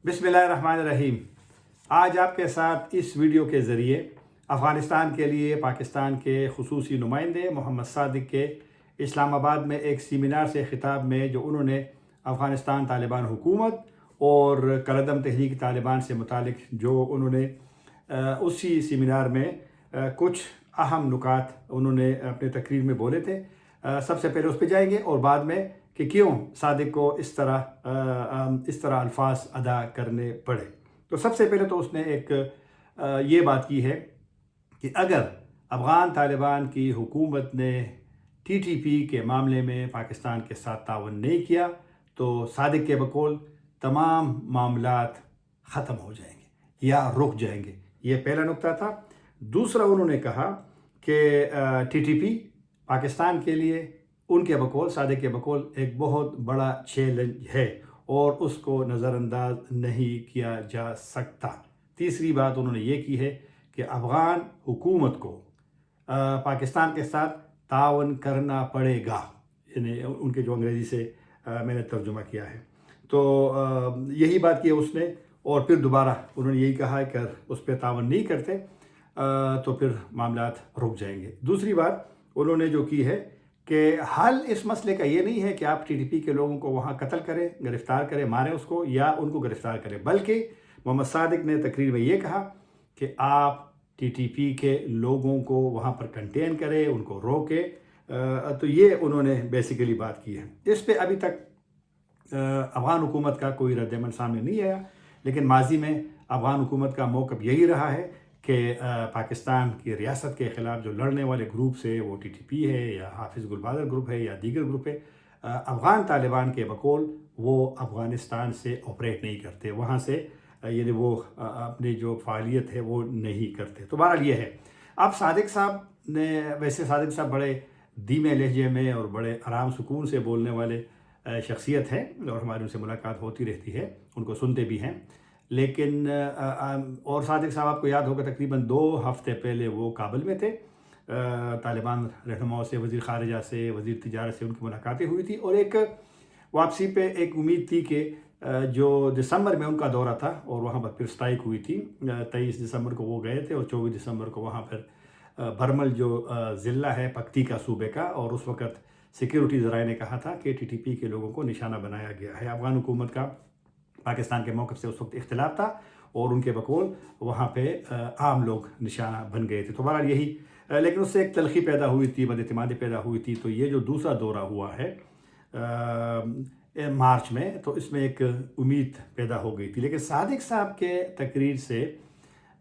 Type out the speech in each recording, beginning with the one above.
बिस्मिल्लाहिर्रहमानिर्रहीम। आज आपके साथ इस वीडियो के ज़रिए अफ़गानिस्तान के लिए पाकिस्तान के ख़ुसूसी नुमाइंदे मोहम्मद सादिक के इस्लामाबाद में एक सेमिनार से ख़िताब में जो उन्होंने अफ़गानिस्तान तालिबान हुकूमत और कलअदम तहरीक तालिबान से मुतालिक जो उन्होंने उसी सेमिनार में कुछ अहम नुकात उन्होंने अपने तकरीर में बोले थे। सबसे पहले उस पर जाएंगे और बाद में कि क्यों सादिक को इस तरह अल्फाज अदा करने पड़े। तो सबसे पहले तो उसने एक ये बात की है कि अगर अफ़गान तालिबान की हुकूमत ने TTP के मामले में पाकिस्तान के साथ तावन नहीं किया तो सादिक के बकौल तमाम मामलात ख़त्म हो जाएंगे या रुक जाएंगे। ये पहला नुक्ता था। दूसरा उन्होंने कहा कि TTP पाकिस्तान के लिए उनके बकौल सादिक के बकौल एक बहुत बड़ा चैलेंज है और उसको नज़रअंदाज नहीं किया जा सकता। तीसरी बात उन्होंने ये की है कि अफ़गान हुकूमत को पाकिस्तान के साथ तावन करना पड़ेगा। यानी उनके जो अंग्रेज़ी से मैंने तर्जुमा किया है तो यही बात की है उसने। और फिर दोबारा उन्होंने यही कहा है कि अगर उस पर तावन नहीं करते तो फिर मामलात रुक जाएंगे। दूसरी बात उन्होंने जो की है कि हल इस मसले का ये नहीं है कि आप TTP के लोगों को वहाँ कत्ल करें, गिरफ़्तार करें, मारें उसको या उनको गिरफ़्तार करें, बल्कि मोहम्मद सादिक ने तकरीर में ये कहा कि आप TTP के लोगों को वहाँ पर कंटेन करें, उनको रोकें। तो ये उन्होंने बेसिकली बात की है। इस पे अभी तक अफ़गान हुकूमत का कोई रद्द-ए-अमल सामने नहीं आया, लेकिन माजी में अफ़गान हुकूमत का मौक़िफ़ यही रहा है कि पाकिस्तान की रियासत के ख़िलाफ़ जो लड़ने वाले ग्रुप से वो TTP है या हाफिज़ गुलबादर ग्रुप है या दीगर ग्रुप है, अफ़गान तालिबान के बकौल वो अफ़गानिस्तान से ऑपरेट नहीं करते, वहाँ से यानी वो अपनी जो फ़ालियत है वो नहीं करते। तो बहरहाल ये है। अब सादिक साहब ने वैसे सादिक साहब बड़े धीमे लहजे में और बड़े आराम सुकून से बोलने वाले शख्सियत हैं और हमारी उनसे मुलाकात होती रहती है, उनको सुनते भी हैं। लेकिन और सादिक साहब आपको याद होगा तकरीबन 2 हफ़्ते पहले वो काबुल में थे। तालिबान रहनुमाओं से, वज़ीर ख़ारिजा से, वज़ीर तिजारत से उनकी मुलाकातें हुई थी और एक वापसी पे एक उम्मीद थी कि जो दिसंबर में उनका दौरा था और वहाँ पर फिर स्ट्राइक हुई थी। 23 दिसंबर को वो गए थे और 24 दिसंबर को वहाँ पर बरमल जो ज़िला है पक्तिका सूबे का, और उस वक़्त सिक्योरिटी ज़राए ने कहा था कि TTP के लोगों को निशाना बनाया गया है। अफ़गान हुकूमत का पाकिस्तान के मौक़िफ़ से उस वक्त इख्तिलाफ था और उनके बकौल वहाँ पे आम लोग निशाना बन गए थे। तो बहरहाल यही, लेकिन उससे एक तलख़ी पैदा हुई थी, बदइतिमादी पैदा हुई थी। तो ये जो दूसरा दौरा हुआ है मार्च में, तो इसमें एक उम्मीद पैदा हो गई थी। लेकिन सादिक साहब के तकरीर से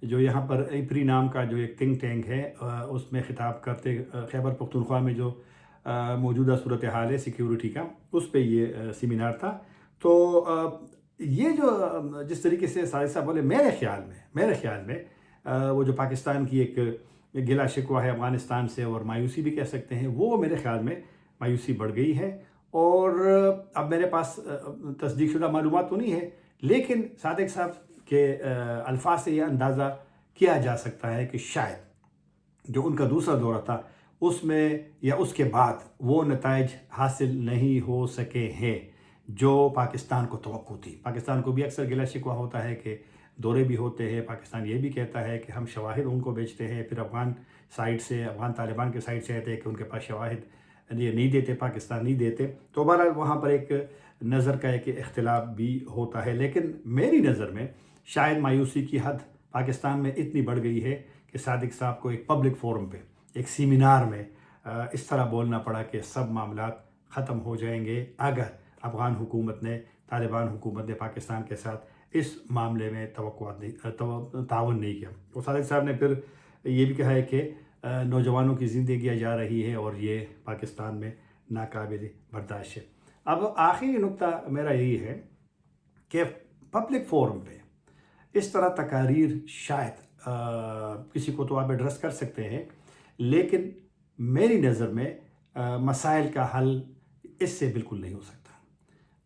जो यहाँ पर इपरी नाम का जो एक थिंक टैंक है उसमें ख़िताब करते खैबर पख्तूनख्वा में जो मौजूदा सूरत हाल है सिक्योरिटी का, उस पर ये सेमिनार था। तो ये जो जिस तरीके से सादिक साहब बोले, मेरे ख़्याल में वो जो पाकिस्तान की एक गिला शिकवा है अफ़गानिस्तान से और मायूसी भी कह सकते हैं, वो मेरे ख़्याल में मायूसी बढ़ गई है। और अब मेरे पास तस्दीक शुदा मालूमात तो नहीं है, लेकिन सादिक साहब के अल्फाज से यह अंदाज़ा किया जा सकता है कि शायद जो उनका दूसरा दौरा था उसमें या उसके बाद वो नताइज हासिल नहीं हो सके हैं जो पाकिस्तान को तवक्को थी। पाकिस्तान को भी अक्सर गिला शिकवा होता है कि दौरे भी होते हैं, पाकिस्तान ये भी कहता है कि हम शवाहिद उनको बेचते हैं, फिर अफ़गान साइड से, अफ़गान तालिबान के साइड से कहते हैं कि उनके पास शवाहिद ये नहीं देते, पाकिस्तान नहीं देते। तो बहरहाल वहाँ पर एक नज़र का एक इख्तिलाफ भी होता है। लेकिन मेरी नज़र में शायद मायूसी की हद पाकिस्तान में इतनी बढ़ गई है कि सादिक साहब को एक पब्लिक फोरम पे, एक सेमिनार में इस तरह बोलना पड़ा कि सब मामलात ख़त्म हो जाएंगे अगर अफ़गान हुकूमत ने, तालिबान हुकूमत ने पाकिस्तान के साथ इस मामले में तावन नहीं किया। और सादिक साहब ने फिर ये भी कहा है कि नौजवानों की ज़िंदगियाँ जा रही है और ये पाकिस्तान में नाकाबिल बर्दाश्त है। अब आखिरी नुक्ता मेरा यही है कि पब्लिक फोरम पे इस तरह तकारीर शायद किसी को तो आप एड्रेस कर सकते हैं, लेकिन मेरी नज़र में मसाइल का हल इससे बिल्कुल नहीं हो सकता।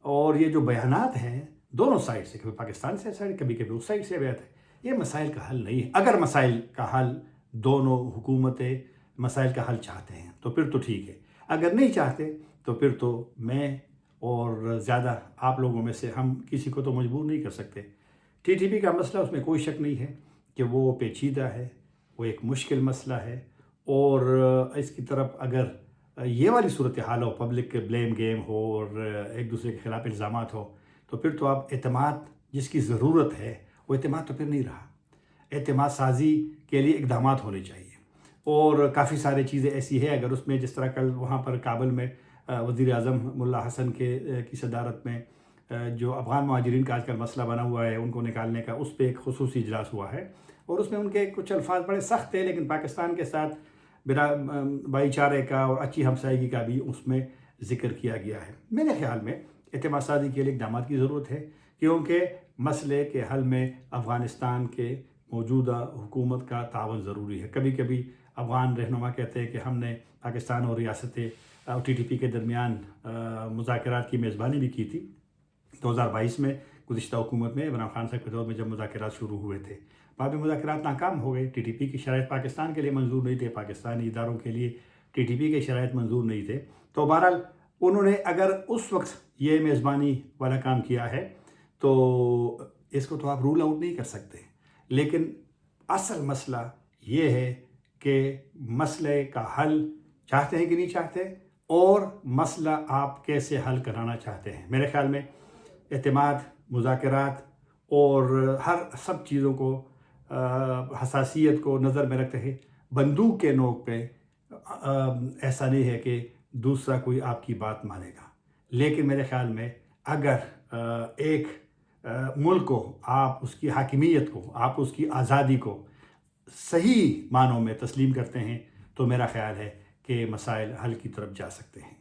और ये जो बयानात हैं दोनों साइड से, कभी पाकिस्तान से साइड, कभी कभी उस साइड से बयात है, ये मसाइल का हल नहीं है। अगर मसाइल का हल दोनों हुकूमतें मसाइल का हल चाहते हैं तो फिर तो ठीक है, अगर नहीं चाहते तो फिर तो मैं और ज़्यादा आप लोगों में से हम किसी को तो मजबूर नहीं कर सकते TTP کا مسئلہ اس میں کوئی شک نہیں ہے کہ وہ پیچیدہ ہے، وہ ایک مشکل مسئلہ ہے، اور اس کی طرف اگر یہ والی صورتحال ہو، پبلک کے بلیم گیم ہو اور ایک دوسرے کے خلاف الزامات ہو، تو پھر تو آپ اعتماد جس کی ضرورت ہے وہ اعتماد تو پھر نہیں رہا۔ اعتماد سازی کے لیے اقدامات ہونے چاہیے، اور کافی سارے چیزیں ایسی ہیں اگر اس میں، جس طرح کل وہاں پر کابل میں وزیر اعظم ملا حسن کی صدارت میں جو افغان مہاجرین کا آج کل مسئلہ بنا ہوا ہے ان کو نکالنے کا، اس پہ ایک خصوصی اجلاس ہوا ہے، اور اس میں ان کے کچھ الفاظ بڑے سخت تھے، لیکن پاکستان کے ساتھ بھائی چارے کا اور اچھی ہمسائیگی کا بھی اس میں ذکر کیا گیا ہے۔ میرے خیال میں اعتماد سازی کے لیے اقدامات کی ضرورت ہے، کیونکہ مسئلے کے حل میں افغانستان کے موجودہ حکومت کا تعاون ضروری ہے۔ کبھی کبھی افغان رہنما کہتے ہیں کہ ہم نے پاکستان اور ریاست TTP کے درمیان مذاکرات کی میزبانی بھی کی تھی 2022 میں، گزشتہ حکومت میں عمران خان صاحب کے دور میں جب مذاکرات شروع ہوئے تھے۔ بعد میں مذاکرات ناکام ہو گئے، TTP کی شرائط پاکستان کے لیے منظور نہیں تھے، پاکستانی اداروں کے لیے TTP کے شرائط منظور نہیں تھے، تو بہرحال انہوں نے اگر اس وقت یہ میزبانی والا کام کیا ہے تو اس کو تو آپ رول آؤٹ نہیں کر سکتے، لیکن اصل مسئلہ یہ ہے کہ مسئلے کا حل چاہتے ہیں کہ نہیں چاہتے، اور مسئلہ آپ کیسے حل کرانا چاہتے ہیں۔ میرے خیال میں اعتماد، مذاکرات اور سب چیزوں کو حساسیت کو نظر میں رکھتے ہیں، بندوق کے نوک پہ ایسا نہیں ہے کہ دوسرا کوئی آپ کی بات مانے گا، لیکن میرے خیال میں اگر ایک ملک کو آپ اس کی حاکمیت کو، آپ اس کی آزادی کو صحیح معنوں میں تسلیم کرتے ہیں تو میرا خیال ہے کہ مسائل حل کی طرف جا سکتے ہیں۔